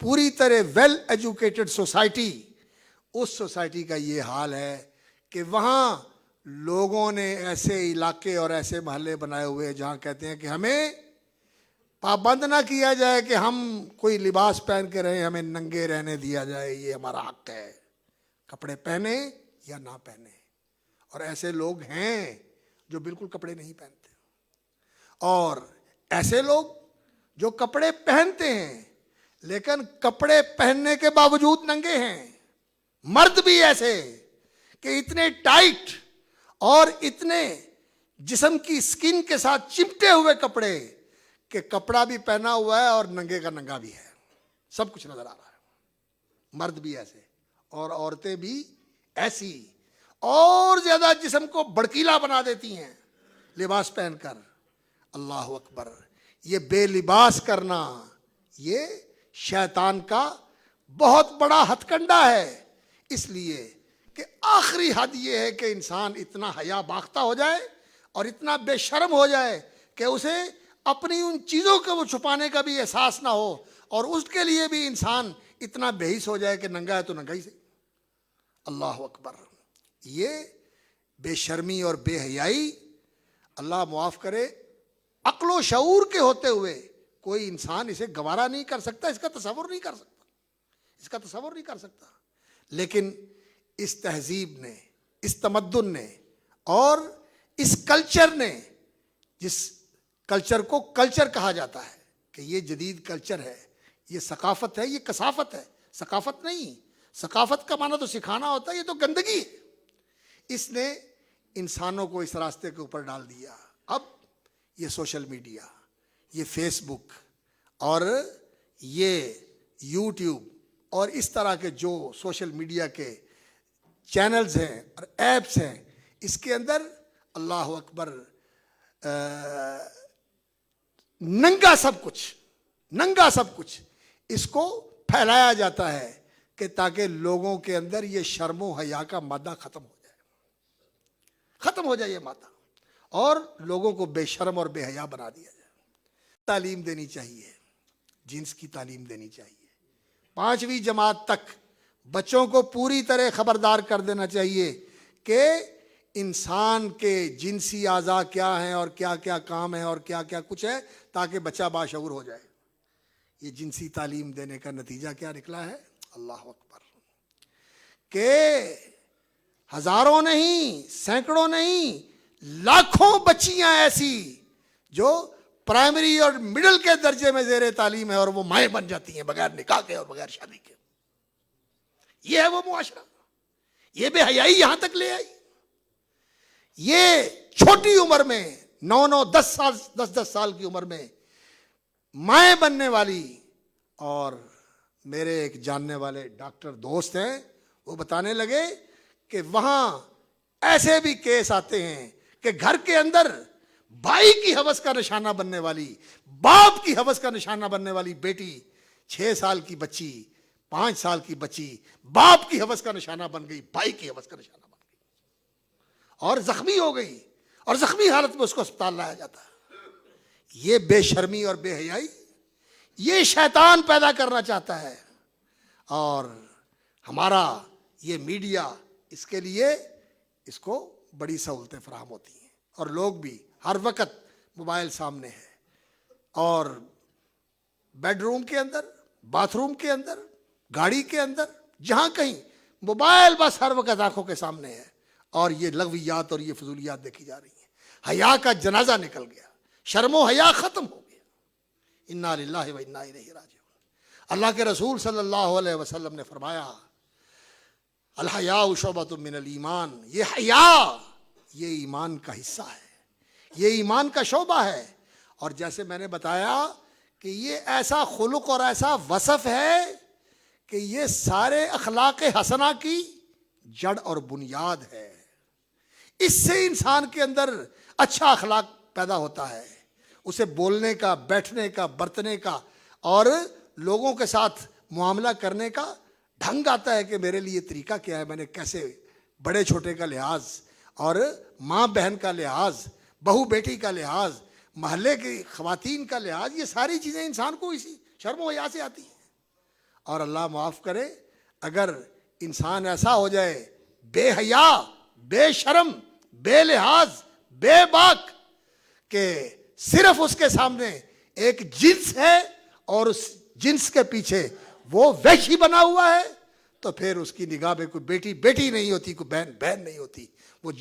پوری طرح ویل ایجوکیٹڈ سوسائٹی، اس سوسائٹی کا یہ حال ہے کہ وہاں لوگوں نے ایسے علاقے اور ایسے محلے بنائے ہوئے جہاں کہتے ہیں کہ ہمیں پابند نہ کیا جائے کہ ہم کوئی لباس پہن کے رہیں، ہمیں ننگے رہنے دیا جائے، یہ ہمارا حق ہے، کپڑے پہنے یا نہ پہنے. اور ایسے لوگ ہیں جو بالکل کپڑے نہیں پہنتے، اور ایسے لوگ جو کپڑے پہنتے ہیں لیکن کپڑے پہننے کے باوجود ننگے ہیں. مرد بھی ایسے کہ اتنے ٹائٹ اور اتنے جسم کی سکن کے ساتھ چپٹے ہوئے کپڑے کہ کپڑا بھی پہنا ہوا ہے اور ننگے کا ننگا بھی ہے، سب کچھ نظر آ رہا ہے. مرد بھی ایسے اور عورتیں بھی ایسی، اور زیادہ جسم کو بھڑکیلا بنا دیتی ہیں لباس پہن کر. اللہ اکبر. یہ بے لباس کرنا یہ شیطان کا بہت بڑا ہتھ کنڈا ہے، اس لیے کہ آخری حد یہ ہے کہ انسان اتنا حیا باختہ ہو جائے اور اتنا بے شرم ہو جائے کہ اسے اپنی ان چیزوں کو وہ چھپانے کا بھی احساس نہ ہو، اور اس کے لیے بھی انسان اتنا بے حس ہو جائے کہ ننگا ہے تو ننگا ہی سے۔ اللہ اکبر! یہ بے شرمی اور بے حیائی، اللہ معاف کرے، عقل و شعور کے ہوتے ہوئے کوئی انسان اسے گوارا نہیں کر سکتا، اس کا تصور نہیں کر سکتا، اس کا تصور نہیں کر سکتا۔ لیکن اس تہذیب نے، اس تمدن نے اور اس کلچر نے، جس کلچر کو کلچر کہا جاتا ہے کہ یہ جدید کلچر ہے، یہ ثقافت ہے، یہ کثافت ہے، ثقافت نہیں۔ ثقافت کا معنی تو سکھانا ہوتا ہے، یہ تو گندگی ہے۔ اس نے انسانوں کو اس راستے کے اوپر ڈال دیا۔ اب یہ سوشل میڈیا، یہ فیس بک اور یہ یوٹیوب اور اس طرح کے جو سوشل میڈیا کے چینلز ہیں اور ایپس ہیں، اس کے اندر اللہ اکبر ننگا سب کچھ اس کو پھیلایا جاتا ہے کہ تاکہ لوگوں کے اندر یہ شرم و حیا کا مادہ ختم ہو جائے یہ مادہ، اور لوگوں کو بے شرم اور بے حیا بنا دیا جائے۔ تعلیم دینی چاہیے، جنس کی تعلیم دینی چاہیے، 5ویں جماعت تک بچوں کو پوری طرح خبردار کر دینا چاہیے کہ انسان کے جنسی اعضاء کیا ہیں اور کیا کیا کام ہے اور کیا کیا کچھ ہے، تاکہ بچہ باشعور ہو جائے۔ یہ جنسی تعلیم دینے کا نتیجہ کیا نکلا ہے؟ اللہ اکبر! کہ ہزاروں نہیں، سینکڑوں نہیں، لاکھوں بچیاں ایسی جو پرائمری اور مڈل کے درجے میں زیر تعلیم ہے اور وہ مائیں بن جاتی ہیں بغیر نکاح کے اور بغیر شادی کے۔ یہ ہے وہ معاشرہ، یہ بے حیائی یہاں تک لے آئی۔ یہ چھوٹی عمر میں 9 10 سال کی عمر میں مائیں بننے والی، اور میرے ایک جاننے والے ڈاکٹر دوست ہیں، وہ بتانے لگے کہ وہاں ایسے بھی کیس آتے ہیں کہ گھر کے اندر بھائی کی ہوس کا نشانہ بننے والی، باپ کی ہوس کا نشانہ بننے والی بیٹی، 6 سال کی بچی، 5 سال کی بچی، باپ کی ہوس کا نشانہ بن گئی، بھائی کی ہوس کا نشانہ بن گئی، اور زخمی ہو گئی، اور زخمی حالت میں اس کو اسپتال لایا جاتا ہے۔ یہ بے شرمی اور بے حیائی یہ شیطان پیدا کرنا چاہتا ہے، اور ہمارا یہ میڈیا اس کے لیے اس کو بڑی سہولتیں فراہم ہوتی ہیں، اور لوگ بھی ہر وقت موبائل سامنے ہے، اور بیڈ روم کے اندر، باتھ روم کے اندر، گاڑی کے اندر، جہاں کہیں موبائل بس ہر وقت آنکھوں کے سامنے ہے، اور یہ لغویات اور یہ فضولیات دیکھی جا رہی ہیں۔ حیا کا جنازہ نکل گیا، شرم و حیا ختم ہو گیا۔ انا للہ و انا الیہ راجعون۔ اللہ کے رسول صلی اللہ علیہ وسلم نے فرمایا، الحیاء شعبۃ من الایمان، یہ حیا یہ ایمان کا حصہ ہے، یہ ایمان کا شعبہ ہے۔ اور جیسے میں نے بتایا کہ یہ ایسا خلق اور ایسا وصف ہے کہ یہ سارے اخلاق حسنہ کی جڑ اور بنیاد ہے۔ اس سے انسان کے اندر اچھا اخلاق پیدا ہوتا ہے، اسے بولنے کا، بیٹھنے کا، برتنے کا اور لوگوں کے ساتھ معاملہ کرنے کا ڈھنگ آتا ہے کہ میرے لیے طریقہ کیا ہے، میں نے کیسے بڑے چھوٹے کا لحاظ اور ماں بہن کا لحاظ، بہو بیٹی کا لحاظ، محلے کی خواتین کا لحاظ، یہ ساری چیزیں انسان کو اسی شرم و حیا سے آتی ہیں۔ اور اللہ معاف کرے، اگر انسان ایسا ہو جائے بے حیا، بے شرم، بے لحاظ، بے باک، کہ صرف اس کے سامنے ایک جنس ہے اور اس جنس کے پیچھے وہ وحشی بنا ہوا ہے، تو پھر اس کی نگاہ میں کوئی بیٹی بیٹی نہیں ہوتی، کوئی بہن بہن نہیں ہوتی، وہ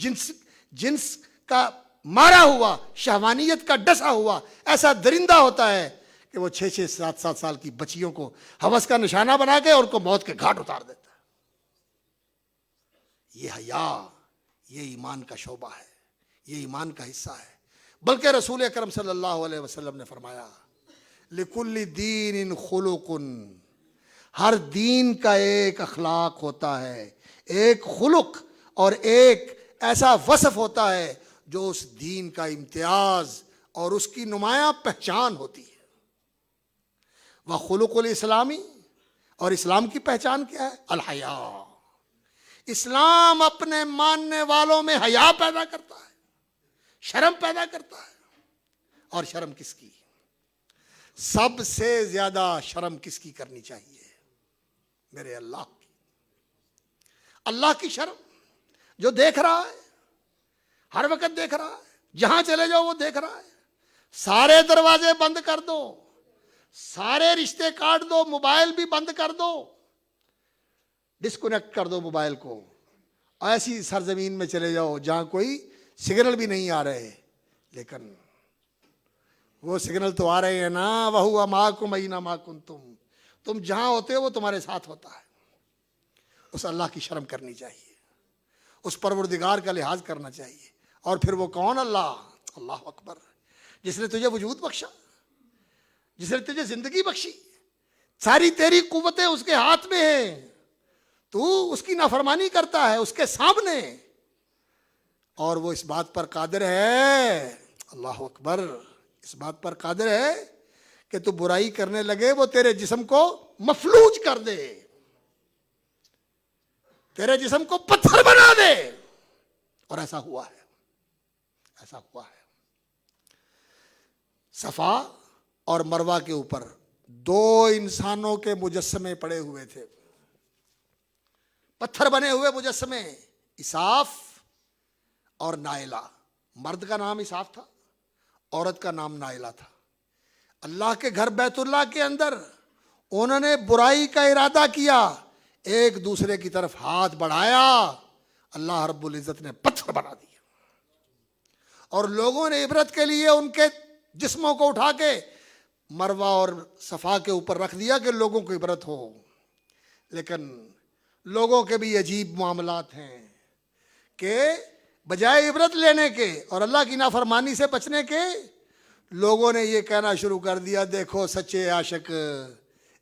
جنس کا مارا ہوا، شہوانیت کا ڈسا ہوا ایسا درندہ ہوتا ہے کہ وہ 6 7 سال کی بچیوں کو ہوس کا نشانہ بنا کے اور ان کو موت کے گھاٹ اتار دیتا ہے۔ یہ حیا یہ ایمان کا شعبہ ہے، یہ ایمان کا حصہ ہے۔ بلکہ رسول اکرم صلی اللہ علیہ وسلم نے فرمایا، لِكُلِّ دِينٍ خُلُقٌ، ہر دین کا ایک اخلاق ہوتا ہے، ایک خلق اور ایک ایسا وصف ہوتا ہے جو اس دین کا امتیاز اور اس کی نمایاں پہچان ہوتی ہے۔ وَخُلُقُ الْإِسْلَامِ، اور اسلام کی پہچان کیا ہے؟ الحیا۔ اسلام اپنے ماننے والوں میں حیا پیدا کرتا ہے، شرم پیدا کرتا ہے، اور شرم کس کی؟ سب سے زیادہ شرم کس کی کرنی چاہیے؟ میرے اللہ کی. اللہ کی شرم جو دیکھ رہا ہے، ہر وقت دیکھ رہا ہے، جہاں چلے جاؤ وہ دیکھ رہا ہے. سارے دروازے بند کر دو، سارے رشتے کاٹ دو، موبائل بھی بند کر دو، ڈسکنیکٹ کر دو موبائل کو. ایسی سرزمین میں چلے جاؤ جہاں کوئی سگنل بھی نہیں آ رہے، لیکن وہ سگنل تو آ رہے ہیں نا. وَهُوَ مَعَكُمْ أَيْنَمَا كُنتُمْ. تم جہاں ہوتے ہو وہ تمہارے ساتھ ہوتا ہے. اس اللہ کی شرم کرنی چاہیے، اس پروردگار کا لحاظ کرنا چاہیے. اور پھر وہ کون؟ اللہ اکبر، جس نے تجھے وجود بخشا، جس نے تجھے زندگی بخشی. ساری تیری قوتیں اس کے ہاتھ میں ہیں، تو اس کی نافرمانی کرتا ہے اس کے سامنے، اور وہ اس بات پر قادر ہے، اللہ اکبر، اس بات پر قادر ہے کہ تو برائی کرنے لگے وہ تیرے جسم کو مفلوج کر دے، تیرے جسم کو پتھر بنا دے. اور ایسا ہوا ہے، ایسا ہوا ہے. صفا اور مروہ کے اوپر دو انسانوں کے مجسمے پڑے ہوئے تھے، پتھر بنے ہوئے مجسمے، اساف اور نائلہ. مرد کا نام اساف تھا، عورت کا نام نائلہ تھا. اللہ کے گھر بیت اللہ کے اندر انہوں نے برائی کا ارادہ کیا، ایک دوسرے کی طرف ہاتھ بڑھایا، اللہ رب العزت نے پتھر بنا دیا. اور لوگوں نے عبرت کے لیے ان کے جسموں کو اٹھا کے مروہ اور صفا کے اوپر رکھ دیا کہ لوگوں کو عبرت ہو. لیکن لوگوں کے بھی عجیب معاملات ہیں کہ بجائے عبرت لینے کے اور اللہ کی نافرمانی سے بچنے کے، لوگوں نے یہ کہنا شروع کر دیا، دیکھو سچے عاشق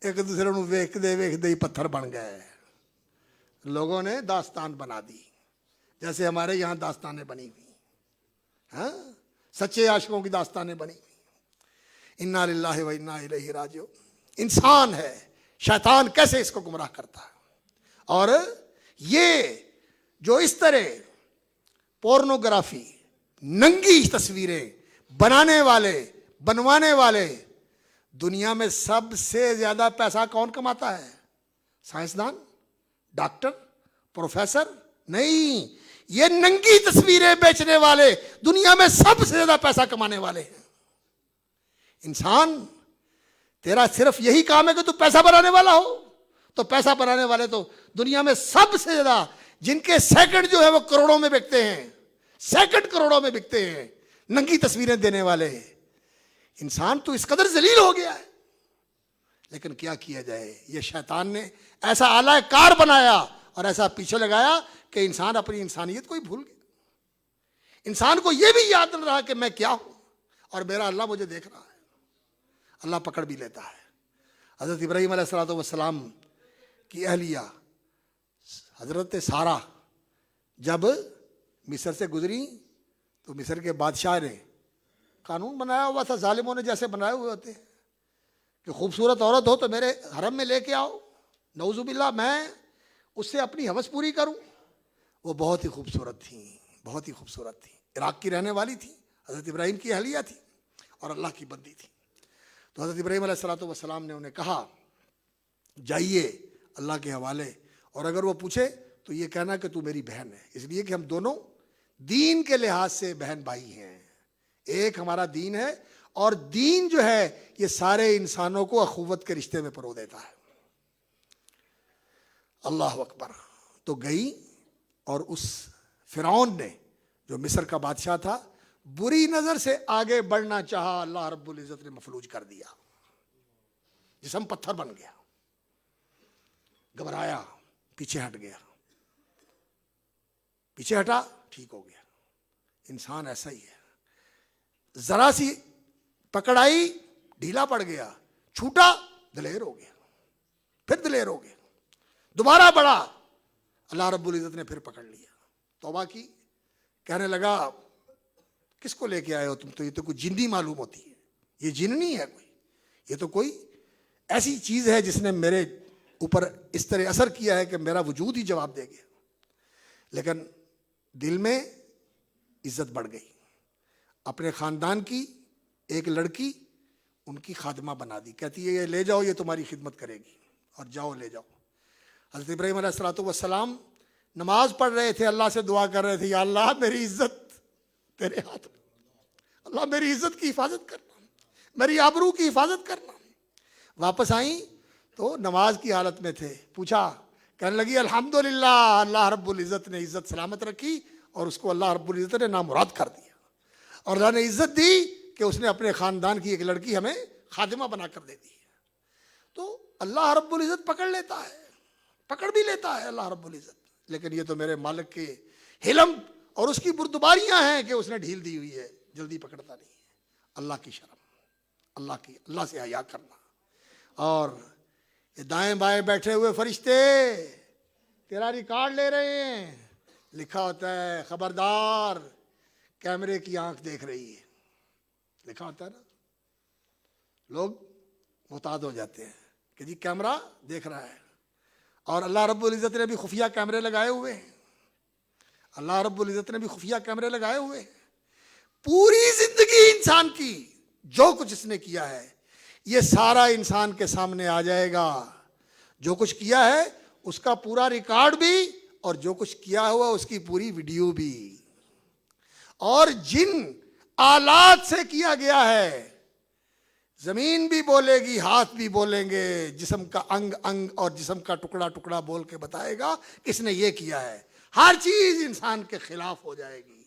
ایک دوسرے کو ویکھ دے ہی پتھر بن گئے. لوگوں نے داستان بنا دی، جیسے ہمارے یہاں داستانیں بنی ہوئی، ہاں، سچے عاشقوں کی داستانیں بنی ہوئی. انا للہ و انا الیہ راجعون. انسان ہے، شیطان کیسے اس کو گمراہ کرتا ہے. اور یہ جو اس طرح پورنوگرافی، ننگی تصویریں بنانے والے، بنوانے والے، دنیا میں سب سے زیادہ پیسہ کون کماتا ہے؟ سائنسدان، ڈاکٹر، پروفیسر؟ نہیں، یہ ننگی تصویریں بیچنے والے دنیا میں سب سے زیادہ پیسہ کمانے والے ہیں. انسان، تیرا صرف یہی کام ہے کہ تو پیسہ بنانے والا ہو، تو پیسہ بنانے والے تو دنیا میں سب سے زیادہ، جن کے سیکنڈ جو ہے وہ کروڑوں میں بکتے ہیں، سیکنڈ کروڑوں میں بکتے ہیں، ننگی تصویریں دینے والے. انسان تو اس قدر ذلیل ہو گیا ہے. لیکن کیا کیا جائے، یہ شیطان نے ایسا آلہ کار بنایا اور ایسا پیچھے لگایا کہ انسان اپنی انسانیت کو ہی بھول گیا. انسان کو یہ بھی یاد نہ رہا کہ میں کیا ہوں اور میرا اللہ مجھے دیکھ رہا ہے. اللہ پکڑ بھی لیتا ہے. حضرت ابراہیم علیہ السلام کی اہلیہ حضرت سارہ جب مصر سے گزری تو مصر کے بادشاہ نے قانون بنایا ہوا تھا، ظالموں نے جیسے بنائے ہوئے ہوتے ہیں کہ خوبصورت عورت ہو تو میرے حرم میں لے کے آؤ، نعوذ باللہ میں اس سے اپنی ہوس پوری کروں. وہ بہت ہی خوبصورت تھیں، بہت ہی خوبصورت تھیں، عراق کی رہنے والی تھی، حضرت ابراہیم کی اہلیہ تھی اور اللہ کی بندی تھی. تو حضرت ابراہیم علیہ السلام نے انہیں کہا جائیے اللہ کے حوالے، اور اگر وہ پوچھے تو یہ کہنا کہ تو میری بہن ہے، اس لیے کہ ہم دونوں دین کے لحاظ سے بہن بھائی ہیں. ایک ہمارا دین ہے، اور دین جو ہے یہ سارے انسانوں کو اخوت کے رشتے میں پرو دیتا ہے. اللہ اکبر. تو گئی اور اس فرعون نے جو مصر کا بادشاہ تھا بری نظر سے آگے بڑھنا چاہا، اللہ رب العزت نے مفلوج کر دیا، جسم پتھر بن گیا، گھبرایا، پیچھے ہٹ گیا، پیچھے ہٹا، ٹھیک ہو گیا. انسان ایسا ہی ہے، ذرا سی پکڑ آئی ڈھیلا پڑ گیا، چھوٹا دلیر ہو گیا، پھر دلیر ہو گیا، دوبارہ بڑھا، اللہ رب العزت نے پھر پکڑ لیا، توبہ کی، کہنے لگا کس کو لے کے آئے ہو تم؟ تو یہ تو کوئی جنی معلوم ہوتی ہے، یہ جن نہیں ہے کوئی، یہ تو کوئی ایسی چیز ہے جس نے میرے اوپر اس طرح اثر کیا ہے کہ میرا وجود ہی جواب دے گیا. لیکن دل میں عزت بڑھ گئی، اپنے خاندان کی ایک لڑکی ان کی خادمہ بنا دی، کہتی ہے یہ لے جاؤ، یہ تمہاری خدمت کرے گی، اور جاؤ لے جاؤ۔ حضرت ابراہیم علیہ الصلوۃ والسلام نماز پڑھ رہے تھے، اللہ سے دعا کر رہے تھے، یا اللہ میری عزت تیرے ہاتھ میں، اللہ میری عزت کی حفاظت کرنا، میری آبرو کی حفاظت کرنا۔ واپس آئیں تو نماز کی حالت میں تھے، پوچھا، کہنے لگی الحمدللہ، اللہ رب العزت نے عزت سلامت رکھی اور اس کو اللہ رب العزت نے نامراد کر دیا، اور اللہ نے عزت دی کہ اس نے اپنے خاندان کی ایک لڑکی ہمیں خادمہ بنا کر دے دی۔ تو اللہ رب العزت پکڑ لیتا ہے، پکڑ بھی لیتا ہے اللہ رب العزت، لیکن یہ تو میرے مالک کے حلم اور اس کی بردباریاں ہیں کہ اس نے ڈھیل دی ہوئی ہے، جلدی پکڑتا نہیں ہے۔ اللہ کی شرم، اللہ سے حیا کرنا۔ اور یہ دائیں بائیں بیٹھے ہوئے فرشتے تیرا ریکارڈ لے رہے ہیں، لکھا ہوتا ہے خبردار کیمرے کی آنکھ دیکھ رہی ہے، لکھا ہوتا ہے نا، لوگ محتاط ہو جاتے ہیں کہ جی کیمرہ دیکھ رہا ہے۔ اور اللہ رب العزت نے بھی خفیہ کیمرے لگائے ہوئے ہیں، اللہ رب العزت نے بھی خفیہ کیمرے لگائے ہوئے ہیں۔ پوری زندگی انسان کی جو کچھ اس نے کیا ہے یہ سارا انسان کے سامنے آ جائے گا، جو کچھ کیا ہے اس کا پورا ریکارڈ بھی، اور جو کچھ کیا ہوا اس کی پوری ویڈیو بھی، اور جن آلات سے کیا گیا ہے، زمین بھی بولے گی، ہاتھ بھی بولیں گے، جسم کا انگ انگ اور جسم کا ٹکڑا ٹکڑا بول کے بتائے گا کس نے یہ کیا ہے، ہر چیز انسان کے خلاف ہو جائے گی۔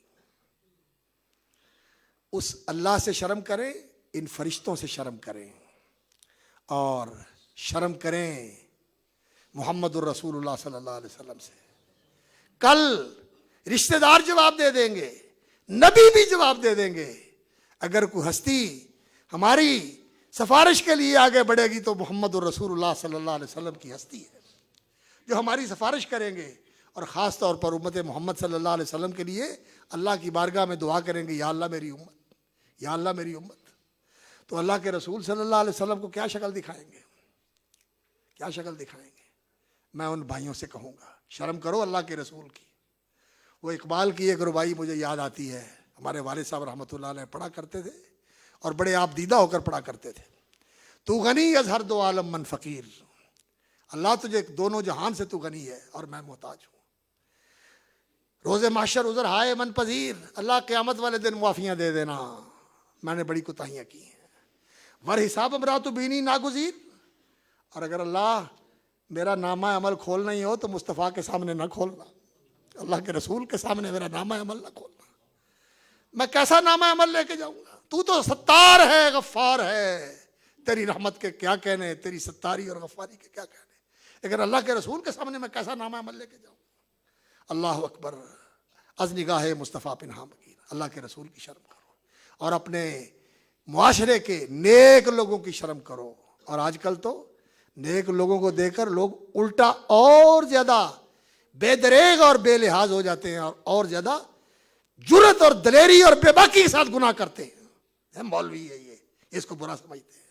اس اللہ سے شرم کریں، ان فرشتوں سے شرم کریں، اور شرم کریں محمد الرسول اللہ صلی اللہ علیہ وسلم سے۔ کل رشتہ دار جواب دے دیں گے، نبی بھی جواب دے دیں گے۔ اگر کوئی ہستی ہماری سفارش کے لیے آگے بڑھے گی تو محمد الرسول اللہ صلی اللہ علیہ وسلم کی ہستی ہے جو ہماری سفارش کریں گے، اور خاص طور پر امت محمد صلی اللہ علیہ وسلم کے لیے اللہ کی بارگاہ میں دعا کریں گے، یا اللہ میری امت، یا اللہ میری امت۔ تو اللہ کے رسول صلی اللہ علیہ وسلم کو کیا شکل دکھائیں گے، کیا شکل دکھائیں گے؟ میں ان بھائیوں سے کہوں گا شرم کرو اللہ کے رسول کی۔ وہ اقبال کی ایک ربائی مجھے یاد آتی ہے، ہمارے والد صاحب رحمۃ اللہ علیہ پڑھا کرتے تھے، اور بڑے آپ دیدہ ہو کر پڑھا کرتے تھے۔ تو غنی از ہر دو عالم من فقیر، اللہ تجھے دونوں جہان سے تو غنی ہے اور میں محتاج ہوں۔ روز محشر عذر ہائے من پذیر، اللہ قیامت والے دن معافیاں دے دینا، میں نے بڑی کوتاہیاں کی ہیں۔ ور حساب امرات بینی ناگزیر، اور اگر اللہ میرا نامہ عمل کھولنا ہی ہو تو مصطفیٰ کے سامنے نہ کھولنا، اللہ کے رسول کے سامنے میرا نامہ عمل نہ کھولنا۔ میں کیسا نامہ عمل لے کے جاؤں گا؟ تو ستار ہے، غفار ہے، تیری رحمت کے کیا کہنے، تیری ستاری اور غفاری کے کیا کہنے، لیکن اللہ کے رسول کے سامنے میں کیسا نامہ عمل لے کے جاؤں گا؟ اللہ اکبر، از نگاہ مصطفیٰ پنہاں مگیر، اللہ کے رسول کی شرم کرو، اور اپنے معاشرے کے نیک لوگوں کی شرم کرو۔ اور آج کل تو نیک لوگوں کو دیکھ کر لوگ الٹا اور زیادہ بے دریغ اور بے لحاظ ہو جاتے ہیں، اور زیادہ جرت اور دلیری اور بے باکی کے ساتھ گناہ کرتے ہیں۔ مولوی ہے یہ، اس کو برا سمجھتے ہیں،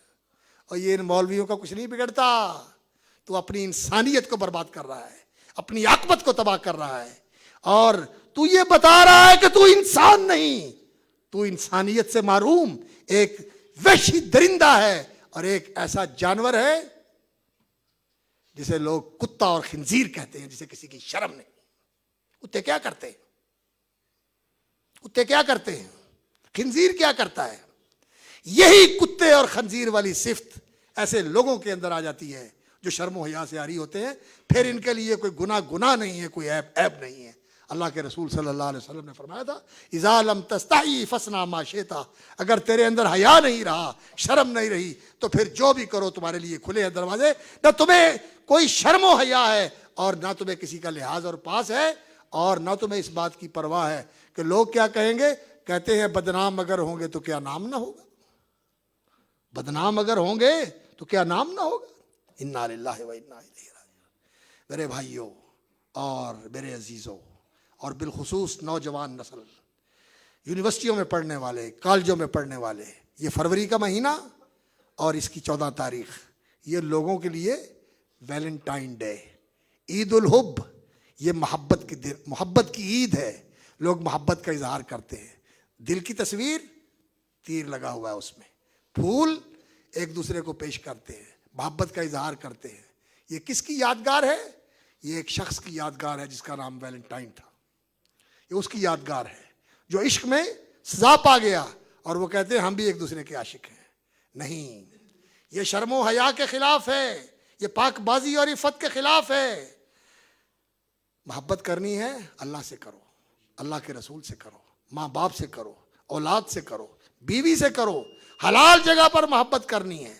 اور یہ ان مولویوں کا کچھ نہیں بگڑتا، تو اپنی انسانیت کو برباد کر رہا ہے، اپنی عاقبت کو تباہ کر رہا ہے، اور تو یہ بتا رہا ہے کہ تو انسان نہیں، تو انسانیت سے محروم ایک وحشی درندہ ہے، اور ایک ایسا جانور ہے جسے لوگ کتا اور خنزیر کہتے ہیں، جسے کسی کی شرم نہیں۔ کتے کیا کرتے ہیں؟ کتے کیا کرتے ہیں؟ خنزیر کیا کرتا ہے؟ یہی کتے اور خنزیر والی صفت ایسے لوگوں کے اندر آ جاتی ہے جو شرم و حیا سے عاری ہوتے ہیں، پھر ان کے لیے کوئی گناہ نہیں ہے، کوئی عیب نہیں ہے۔ اللہ کے رسول صلی اللہ علیہ وسلم نے فرمایا تھا، اذا لم تستحی فاصنع ما شئت، اگر تیرے اندر حیا نہیں رہا، شرم نہیں رہی، تو پھر جو بھی کرو تمہارے لیے کھلے ہیں دروازے، نہ تمہیں کوئی شرم و حیا ہے، اور نہ تمہیں کسی کا لحاظ اور پاس ہے، اور نہ تمہیں اس بات کی پرواہ ہے کہ لوگ کیا کہیں گے۔ کہتے ہیں بدنام اگر ہوں گے تو کیا نام نہ ہوگا، بدنام اگر ہوں گے تو کیا نام نہ ہوگا۔ انا للہ و انا الیہ راجعون۔ میرے بھائیوں اور میرے عزیزوں، اور بالخصوص نوجوان نسل، یونیورسٹیوں میں پڑھنے والے، کالجوں میں پڑھنے والے، یہ فروری کا مہینہ اور اس کی 14 تاریخ یہ لوگوں کے لیے ویلنٹائن ڈے، عید الحب، یہ محبت کی عید ہے۔ لوگ محبت کا اظہار کرتے ہیں، دل کی تصویر تیر لگا ہوا ہے اس میں. پھول ایک دوسرے کو پیش کرتے ہیں, محبت کا اظہار کرتے ہیں. یہ کس کی یادگار ہے؟ یہ ایک شخص کی یادگار ہے جس کا نام ویلنٹائن تھا. یہ اس کی یادگار ہے جو عشق میں سزا پا گیا اور وہ کہتے ہیں ہم بھی ایک دوسرے کے عاشق ہیں. نہیں, یہ شرم و حیا کے خلاف ہے, یہ پاک بازی اور عفت کے خلاف ہے. محبت کرنی ہے اللہ سے کرو, اللہ کے رسول سے کرو, ماں باپ سے کرو, اولاد سے کرو, بیوی سے کرو, حلال جگہ پر محبت کرنی ہے.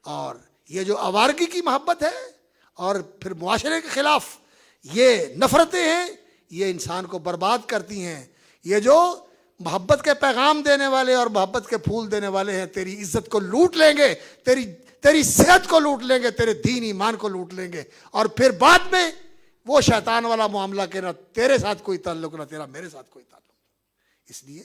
اور یہ جو آوارگی کی محبت ہے اور پھر معاشرے کے خلاف یہ نفرتیں ہیں, یہ انسان کو برباد کرتی ہیں. یہ جو محبت کے پیغام دینے والے اور محبت کے پھول دینے والے ہیں, تیری عزت کو لوٹ لیں گے, تیری صحت کو لوٹ لیں گے, تیرے دین ایمان کو لوٹ لیں گے, اور پھر بعد میں وہ شیطان والا معاملہ کہ نہ تیرے ساتھ کوئی تعلق نہ تیرا میرے ساتھ کوئی تعلق. اس لیے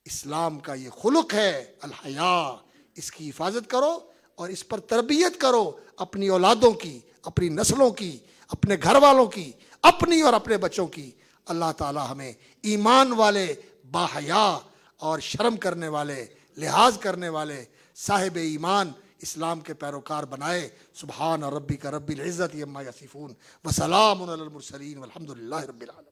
اسلام کا یہ خلق ہے الحیا, اس کی حفاظت کرو اور اس پر تربیت کرو اپنی اولادوں کی, اپنی نسلوں کی, اپنے گھر والوں کی, اپنی اور اپنے بچوں کی. اللہ تعالی ہمیں ایمان والے, باحیا اور شرم کرنے والے, لحاظ کرنے والے, صاحب ایمان اسلام کے پیروکار بنائے. سبحان ربک رب العزت عما یصفون وسلام علی المرسلین والحمد للہ رب العالمین.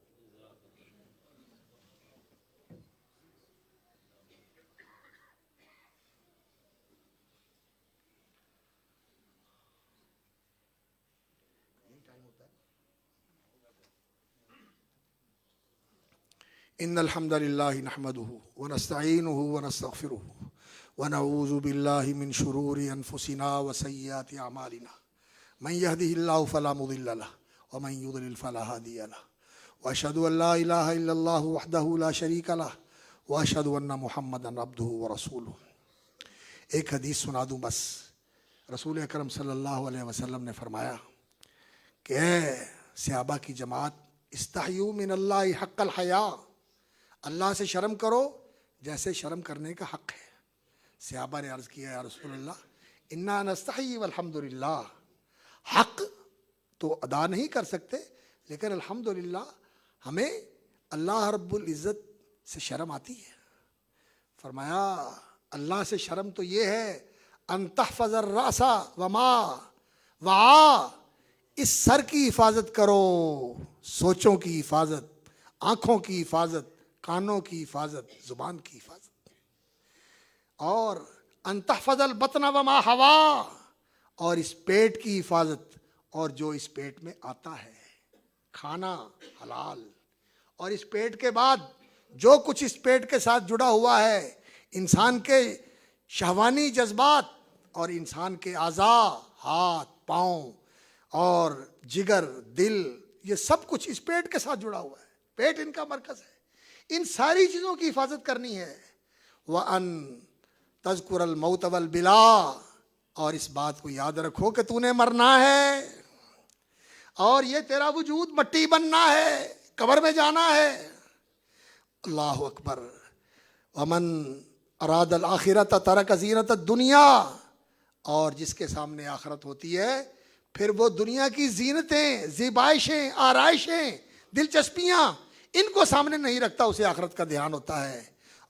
ان الحمد للہ نحمدہ ونستعینہ ونستغفرہ ونعوذ باللہ من شرور انفسنا وسیئات اعمالنا من یہدہ اللہ فلا مضل لہ ومن یضلل فلا ہادی لہ واشہد ان لا الہ الا اللہ وحدہ لا شریک لہ واشہد ان محمدا عبدہ ورسولہ. ایک حدیث سنا دوں بس. رسول اکرم صلی اللہ علیہ وسلم نے فرمایا کہ اے صحابہ کی جماعت, استحیوا من اللہ حق الحیا, اللہ سے شرم کرو جیسے شرم کرنے کا حق ہے. صحابہ نے عرض کیا یا رسول اللہ انا نستحی والحمدللہ, حق تو ادا نہیں کر سکتے لیکن الحمدللہ ہمیں اللہ رب العزت سے شرم آتی ہے. فرمایا اللہ سے شرم تو یہ ہے ان تحفظ الراس وما وعا, اس سر کی حفاظت کرو, سوچوں کی حفاظت, آنکھوں کی حفاظت, کانوں کی حفاظت, زبان کی حفاظت. اور ان تحفظ البطن وما ہوا, اور اس پیٹ کی حفاظت اور جو اس پیٹ میں آتا ہے, کھانا حلال, اور اس پیٹ کے بعد جو کچھ اس پیٹ کے ساتھ جڑا ہوا ہے, انسان کے شہوانی جذبات اور انسان کے اعضاء, ہاتھ پاؤں اور جگر دل, یہ سب کچھ اس پیٹ کے ساتھ جڑا ہوا ہے. پیٹ ان کا مرکز ہے. ان ساری چیزوں کی حفاظت کرنی ہے. وَأَن تذکر الموت والبلا, اور اس بات کو یاد رکھو کہ تو نے مرنا ہے اور یہ تیرا وجود مٹی بننا ہے, قبر میں جانا ہے. اللہ اکبر. ومن اراد الآخرۃ ترک زینت الدنیا, اور جس کے سامنے آخرت ہوتی ہے پھر وہ دنیا کی زینتیں, زیبائشیں, آرائشیں, دلچسپیاں, ان کو سامنے نہیں رکھتا, اسے آخرت کا دھیان ہوتا ہے.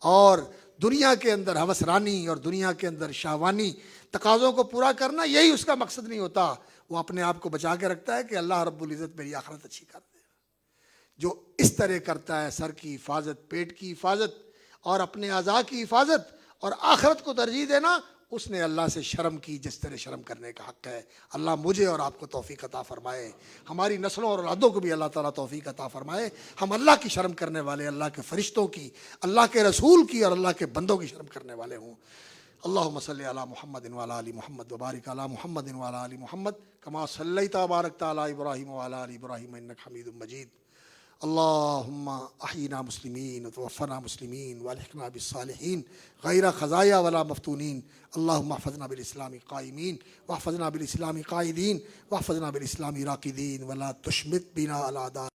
اور دنیا کے اندر ہوس رانی اور دنیا کے اندر شہوانی تقاضوں کو پورا کرنا, یہی اس کا مقصد نہیں ہوتا. وہ اپنے آپ کو بچا کے رکھتا ہے کہ اللہ رب العزت میری آخرت اچھی کر دے. جو اس طرح کرتا ہے, سر کی حفاظت, پیٹ کی حفاظت اور اپنے اعضاء کی حفاظت اور آخرت کو ترجیح دینا, اس نے اللہ سے شرم کی جس طرح شرم کرنے کا حق ہے. اللہ مجھے اور آپ کو توفیق عطا فرمائے, ہماری نسلوں اور اولادوں کو بھی اللہ تعالیٰ توفیق عطا فرمائے. ہم اللہ کی شرم کرنے والے, اللہ کے فرشتوں کی, اللہ کے رسول کی اور اللہ کے بندوں کی شرم کرنے والے ہوں. اللہم صلی علی محمد وعلی آل محمد وبارک علی محمد وعلی آل محمد کما صلیت وبارکت علی ابراہیم وعلی آل ابراہیم انک حمید مجید. اللہم احینا مسلمین وتوفنا مسلمین والحقنا بالصالحین غیر خزایا ولا مفتونین. اللہم احفظنا بالاسلام قائمین واحفظنا بالاسلام قائدین واحفظنا بالاسلام راقدین ولا تشمت بنا علی اعداء